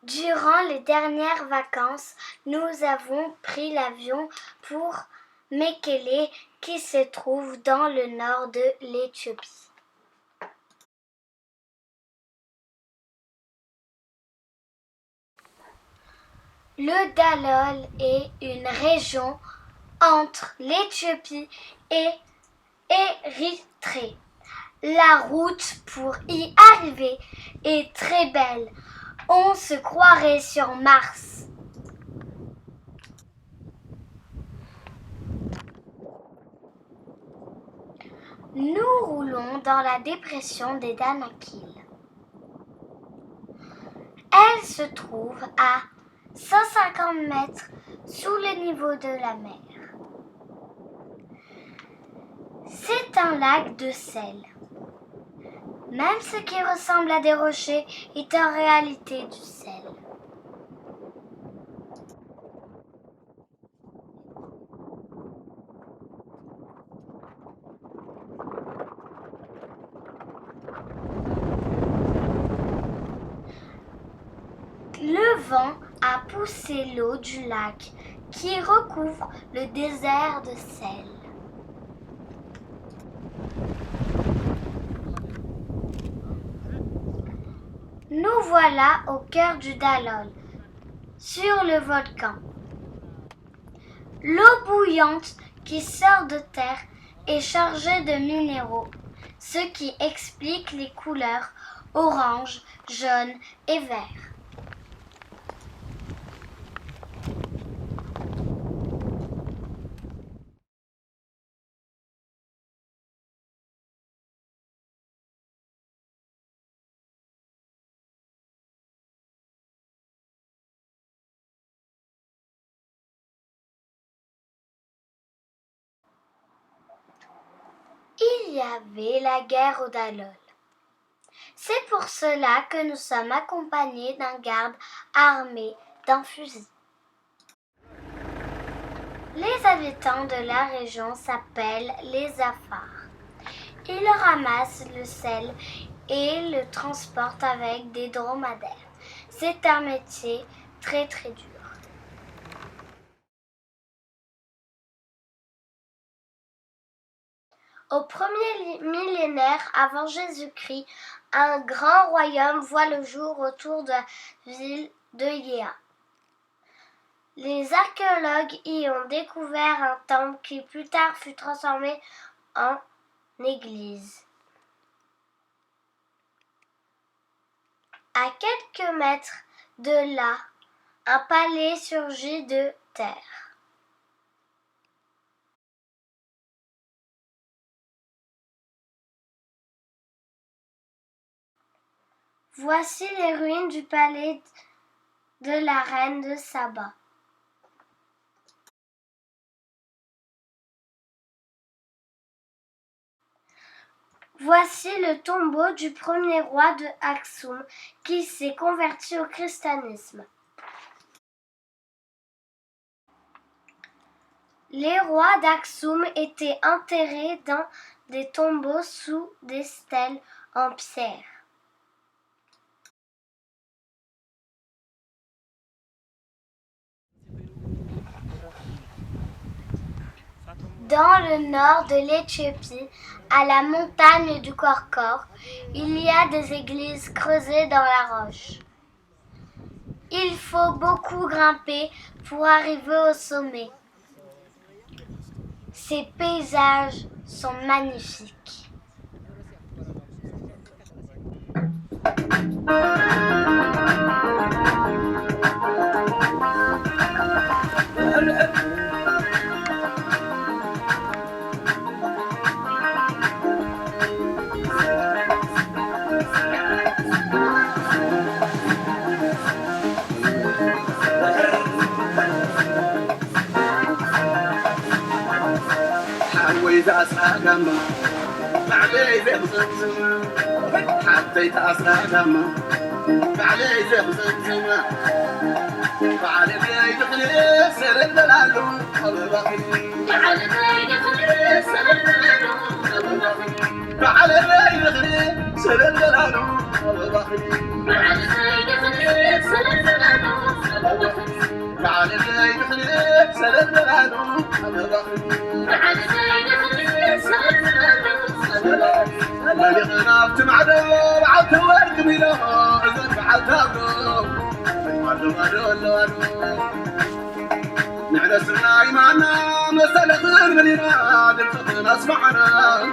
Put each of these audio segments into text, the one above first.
Durant les dernières vacances, nous avons pris l'avion pour Mekele qui se trouve dans le nord de l'Éthiopie. Le Dallol est une région entre l'Éthiopie et Érythrée. La route pour y arriver est très belle. On se croirait sur Mars. Nous roulons dans la dépression des Danakil. Elle se trouve à 150 mètres sous le niveau de la mer. C'est un lac de sel. Même ce qui ressemble à des rochers est en réalité du sel. Le vent a poussé l'eau du lac qui recouvre le désert de sel. Nous voilà au cœur du Dallol, sur le volcan. L'eau bouillante qui sort de terre est chargée de minéraux, ce qui explique les couleurs orange, jaune et vert. Il y avait la guerre au Dallol. C'est pour cela que nous sommes accompagnés d'un garde armé d'un fusil. Les habitants de la région s'appellent les Afars. Ils ramassent le sel et le transportent avec des dromadaires. C'est un métier très dur. Au premier millénaire avant Jésus-Christ, un grand royaume voit le jour autour de la ville de Yéa. Les archéologues y ont découvert un temple qui plus tard fut transformé en église. À quelques mètres de là, un palais surgit de terre. Voici les ruines du palais de la reine de Saba. Voici le tombeau du premier roi de Aksum qui s'est converti au christianisme. Les rois d'Aksum étaient enterrés dans des tombeaux sous des stèles en pierre. Dans le nord de l'Éthiopie, à la montagne du Korkor, il y a des églises creusées dans la roche. Il faut beaucoup grimper pour arriver au sommet. Ces paysages sont magnifiques. أسعدما بعلي زمزم حطيت أسعدما بعلي زمزم بعلي يدخلي سرد العلو بعلي يدخلي سرد العلو بعلي يدخلي سرد العلو بعلي يدخلي سرد العلو نحن سمعي معنا مسألة غير ملينا دلتنا اسمعنا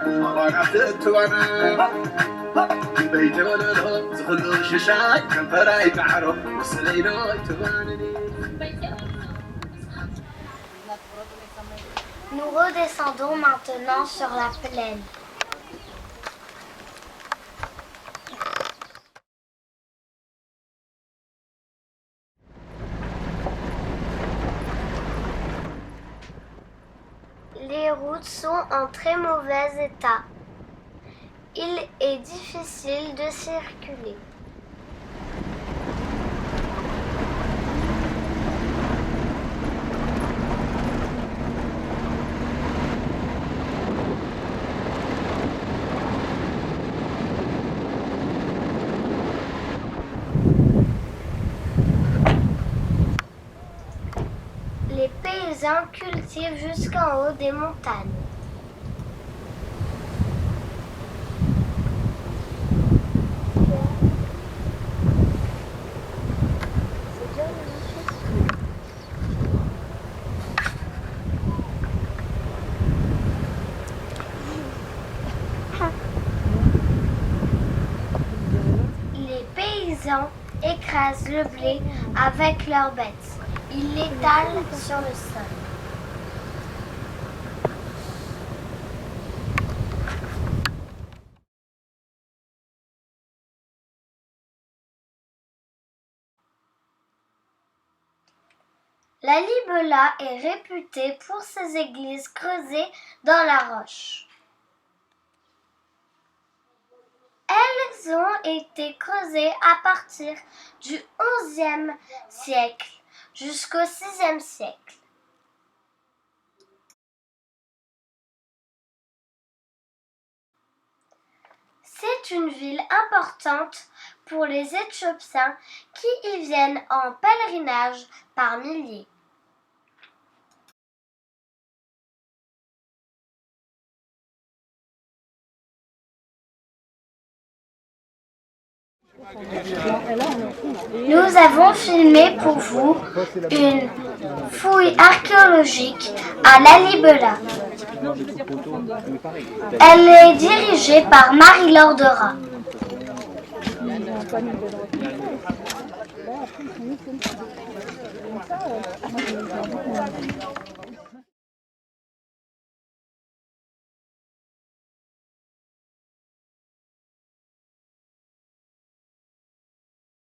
مرانا تتوانا بيت ولو زخلو ششاي كم فراي تعرف وصليلو يتوانني. Nous redescendons maintenant sur la plaine. Les routes sont en très mauvais état. Il est difficile de circuler. Les paysans cultivent jusqu'en haut des montagnes. Les paysans écrasent le blé avec leurs bêtes. Ils l'étalent sur le sol. La Libella est réputée pour ses églises creusées dans la roche. Elles ont été creusées à partir du XIe siècle jusqu'au VIe siècle. C'est une ville importante pour les Éthiopiens qui y viennent en pèlerinage par milliers. Nous avons filmé pour vous une fouille archéologique à Lalibela. Elle est dirigée par Marie-Laure Dera.